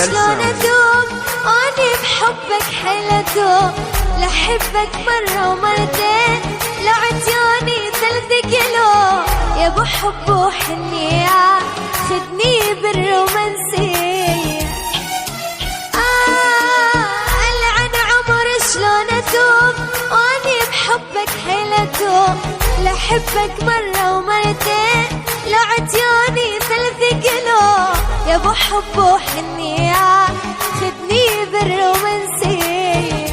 شلون أذوب أني بحبك حيل أذوب، لحبك مرة ومرتين لعتيوني 3 كيلو، يا ابو حب وحنية خدني بالرومانسية. ألعن عمر شلون أذوب وأني بحبك حيل أذوب، لحبك مرة ومرتين لعتيوني 3 كيلو، يا ابو حب وحنية خدني بالرومانسية.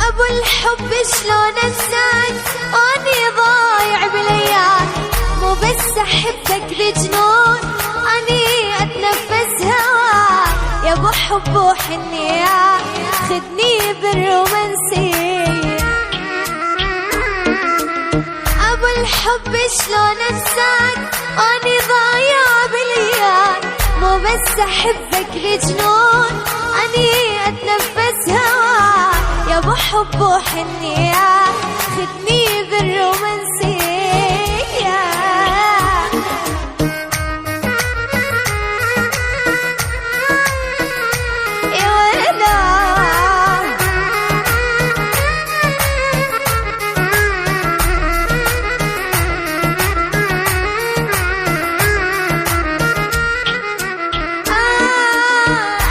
ابو الحب شلون انساك اني ضايع بالايام، مو بس احبك بجنون اني اتنفس هواك، يا ابو حب وحنية خدني بالرومانسية. ابو الحب شلون انساك اني ضايع بالايام، مو بس احبك بجنون اني اتنفس هواك، يا ابو حب وحنية خدني بالرومانسية. يا ولا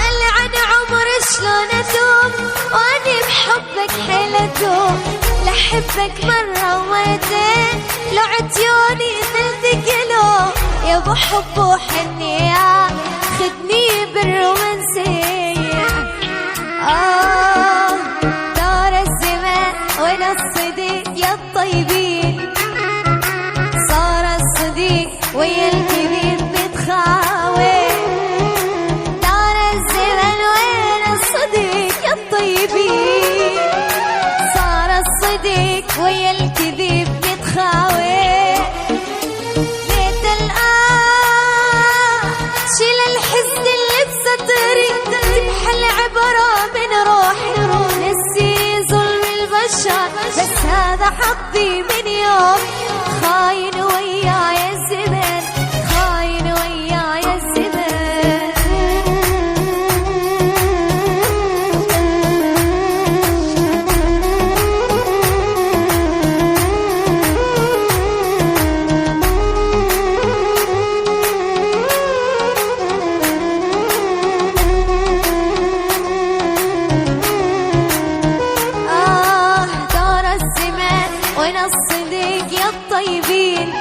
ألعن عمر شلون أذوب وأني بحبك حيل أذوب، لحبك مرة ومرتين لعتيوني 3 كيلو، يا ابو حب وحنية خدني بالرومانسية. دار الزمان وين الصديق يا الطيبين، صار الصديق ويا الكبير متخاوي، دار الزمان وين الصديق يا الطيبين، صار الصديق ويا الكذب متخاوي. ليت الآن شيل الحزن اللي بسطري، تمحى العبرة من روحي، نسي ظلم البشر بس هذا حظي من يوم، خاين وياي الزمان خاين وياي الزمان. دار الزمان وين الصديق يا الطيبين،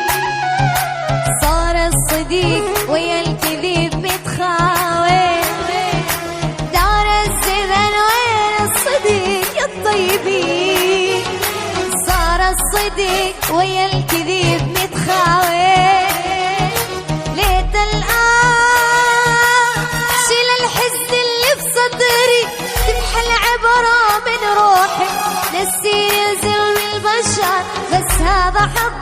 صار الصديق ويا الكذب متخاوي، دار الزمان وين الصديق يا الطيبين، صار الصديق ويا الكذب متخاوي. ليت الآن شيل الحزن اللي بصدري، تمحى العبرة من روحي، نسي ظلم البشر بس هذا حظ